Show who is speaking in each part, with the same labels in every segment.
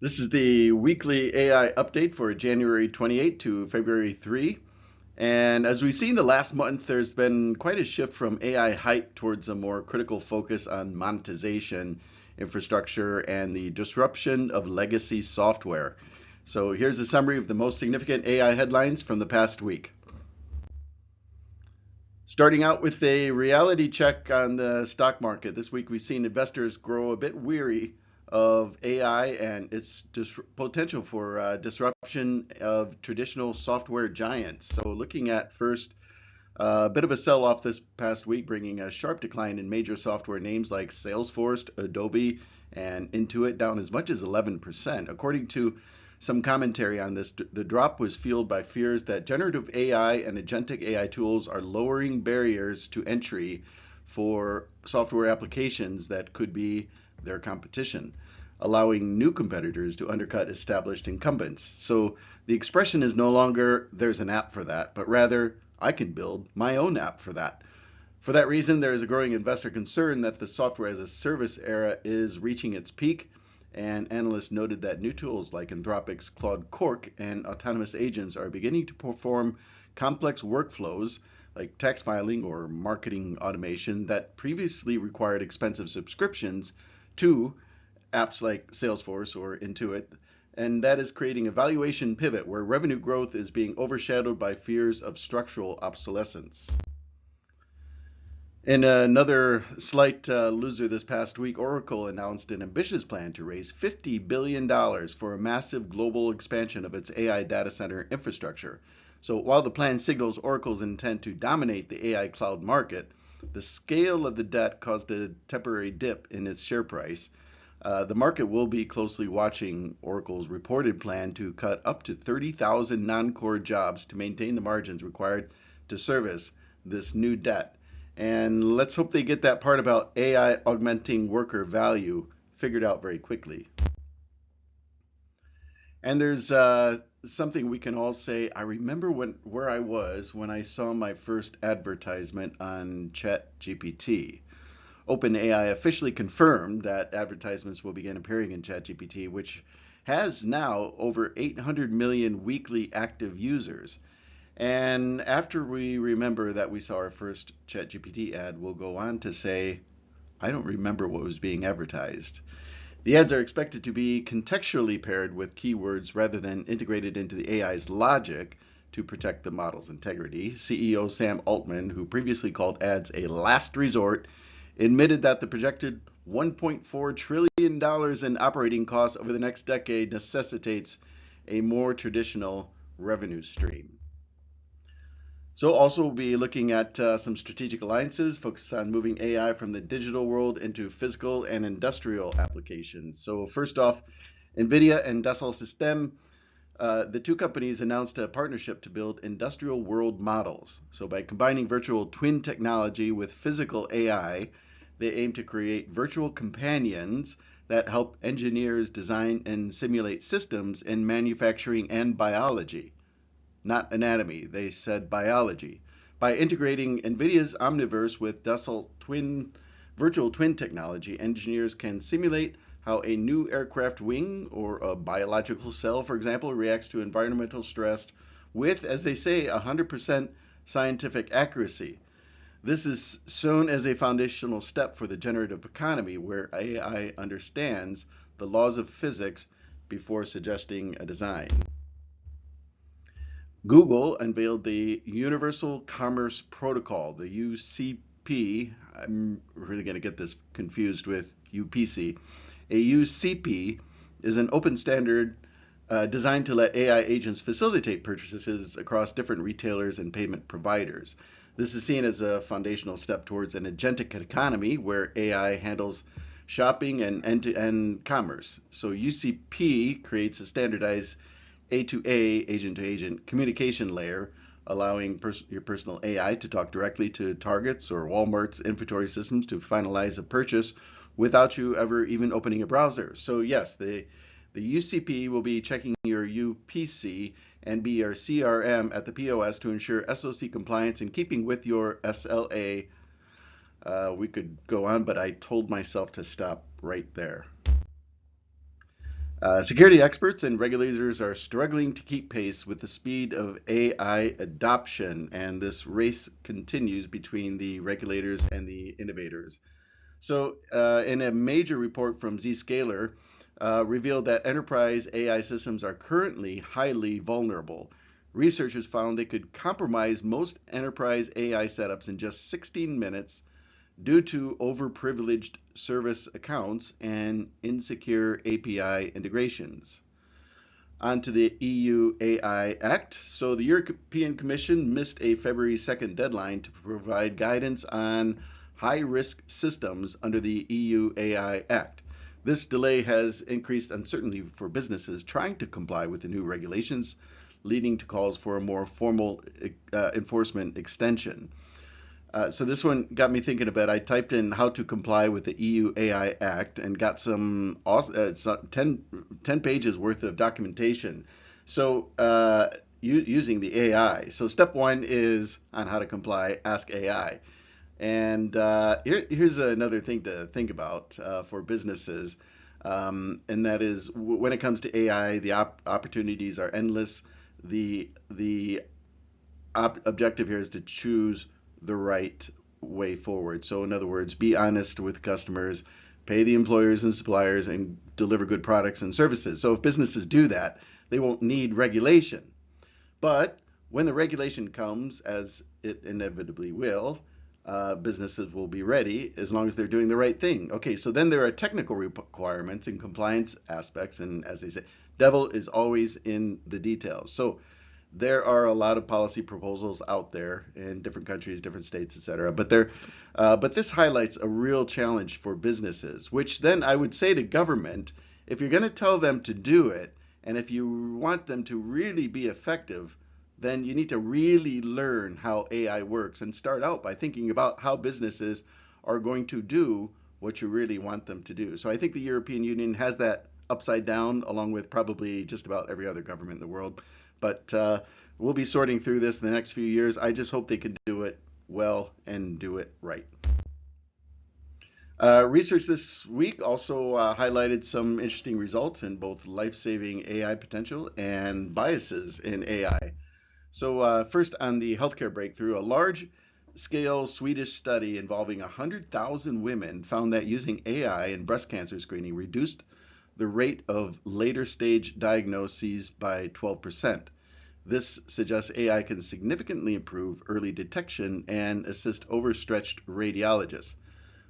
Speaker 1: This is the weekly AI update for January 28 to February 3. And as we've seen the last month, there's been quite a shift from AI hype towards a more critical focus on monetization, infrastructure, and the disruption of legacy software. So here's a summary of the most significant AI headlines from the past week. Starting out with a reality check on the stock market. This week we've seen investors grow a bit weary of AI and its potential for disruption of traditional software giants. So looking at first a bit of a sell-off this past week, bringing a sharp decline in major software names like Salesforce, Adobe, and Intuit, down as much as 11%. According to some commentary on this, the drop was fueled by fears that generative AI and agentic AI tools are lowering barriers to entry for software applications that could be their competition, allowing new competitors to undercut established incumbents. So the expression is no longer there's an app for that, but rather I can build my own app for that. For that reason, there is a growing investor concern that the software as a service era is reaching its peak, and analysts noted that new tools like Anthropic's Claude Cork and autonomous agents are beginning to perform complex workflows like tax filing or marketing automation that previously required expensive subscriptions to apps like Salesforce or Intuit. And that is creating a valuation pivot where revenue growth is being overshadowed by fears of structural obsolescence. In another slight loser this past week, Oracle announced an ambitious plan to raise $50 billion for a massive global expansion of its AI data center infrastructure. So while the plan signals Oracle's intent to dominate the AI cloud market, the scale of the debt caused a temporary dip in its share price. The market will be closely watching Oracle's reported plan to cut up to 30,000 non-core jobs to maintain the margins required to service this new debt. And let's hope they get that part about AI augmenting worker value figured out very quickly. And there's something we can all say. I remember where I was when I saw my first advertisement on ChatGPT. OpenAI officially confirmed that advertisements will begin appearing in ChatGPT, which has now over 800 million weekly active users. And after we remember that we saw our first ChatGPT ad, we'll go on to say, I don't remember what was being advertised. The ads are expected to be contextually paired with keywords rather than integrated into the AI's logic to protect the model's integrity. CEO Sam Altman, who previously called ads a last resort, admitted that the projected $1.4 trillion in operating costs over the next decade necessitates a more traditional revenue stream. So also we'll be looking at some strategic alliances focused on moving AI from the digital world into physical and industrial applications. So first off, NVIDIA and Dassault Systèmes, the two companies announced a partnership to build industrial world models. So by combining virtual twin technology with physical AI, they aim to create virtual companions that help engineers design and simulate systems in manufacturing and biology. Not anatomy, they said biology. By integrating NVIDIA's Omniverse with Dassault virtual twin technology, engineers can simulate how a new aircraft wing or a biological cell, for example, reacts to environmental stress with, as they say, 100% scientific accuracy. This is shown as a foundational step for the generative economy, where AI understands the laws of physics before suggesting a design. Google unveiled the Universal Commerce Protocol, the UCP. I'm really going to get this confused with UPC. A UCP is an open standard designed to let AI agents facilitate purchases across different retailers and payment providers. This is seen as a foundational step towards an agentic economy where AI handles shopping and end-to-end commerce. So UCP creates a standardized A2A, agent-to-agent communication layer, allowing your personal AI to talk directly to Target's or Walmart's inventory systems to finalize a purchase without you ever even opening a browser. So yes, the UCP will be checking your UPC and be your CRM at the POS to ensure SOC compliance in keeping with your SLA. We could go on, but I told myself to stop right there. Security experts and regulators are struggling to keep pace with the speed of AI adoption, and this race continues between the regulators and the innovators. So, in a major report from Zscaler, revealed that enterprise AI systems are currently highly vulnerable. Researchers found they could compromise most enterprise AI setups in just 16 minutes due to overprivileged service accounts and insecure API integrations. On to the EU AI Act. So the European Commission missed a February 2nd deadline to provide guidance on high-risk systems under the EU AI Act. This delay has increased uncertainty for businesses trying to comply with the new regulations, leading to calls for a more formal enforcement extension. So this one got me thinking about. I typed in how to comply with the EU AI Act and got some 10 pages worth of documentation. So using the AI. So step one is on how to comply. Ask AI. And here's another thing to think about for businesses, and that is when it comes to AI, the opportunities are endless. The objective here is to choose the right way forward. So, in other words, be honest with customers, pay the employers and suppliers, and deliver good products and services. So, if businesses do that, they won't need regulation. But when the regulation comes, as it inevitably will, businesses will be ready as long as they're doing the right thing. Okay, so then there are technical requirements and compliance aspects, and as they say, devil is always in the details. So there are a lot of policy proposals out there in different countries, different states, etc. But this highlights a real challenge for businesses, which then I would say to government, if you're going to tell them to do it, and if you want them to really be effective, then you need to really learn how AI works and start out by thinking about how businesses are going to do what you really want them to do. So I think the European Union has that upside down, along with probably just about every other government in the world. But we'll be sorting through this in the next few years. I just hope they can do it well and do it right. Research this week also highlighted some interesting results in both life-saving AI potential and biases in AI. So first on the healthcare breakthrough, a large-scale Swedish study involving 100,000 women found that using AI in breast cancer screening reduced the rate of later stage diagnoses by 12%. This suggests AI can significantly improve early detection and assist overstretched radiologists.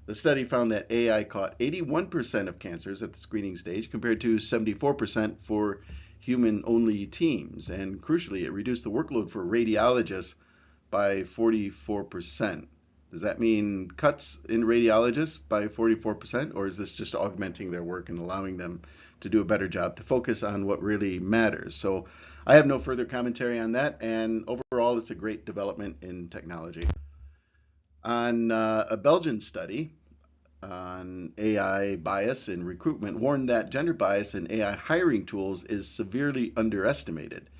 Speaker 1: The study found that AI caught 81% of cancers at the screening stage compared to 74% for human-only teams. And crucially, it reduced the workload for radiologists by 44%. Does that mean cuts in radiologists by 44%, or is this just augmenting their work and allowing them to do a better job to focus on what really matters? So I have no further commentary on that, and overall, it's a great development in technology. On a Belgian study on AI bias in recruitment warned that gender bias in AI hiring tools is severely underestimated.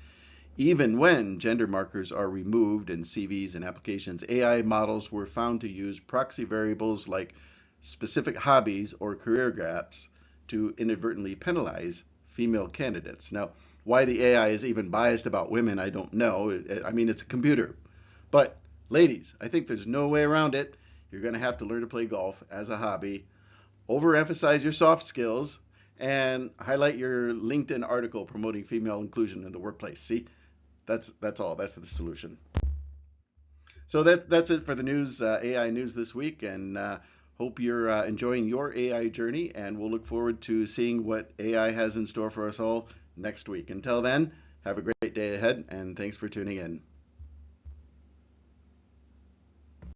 Speaker 1: Even when gender markers are removed in CVs and applications, AI models were found to use proxy variables like specific hobbies or career gaps to inadvertently penalize female candidates. Now, why the AI is even biased about women, I don't know. I mean, it's a computer. But ladies, I think there's no way around it. You're going to have to learn to play golf as a hobby, overemphasize your soft skills, and highlight your LinkedIn article promoting female inclusion in the workplace. See, that's all. That's the solution. So that's it for the news, AI news this week, and hope you're enjoying your AI journey. And we'll look forward to seeing what AI has in store for us all next week. Until then, have a great day ahead, and thanks for tuning in.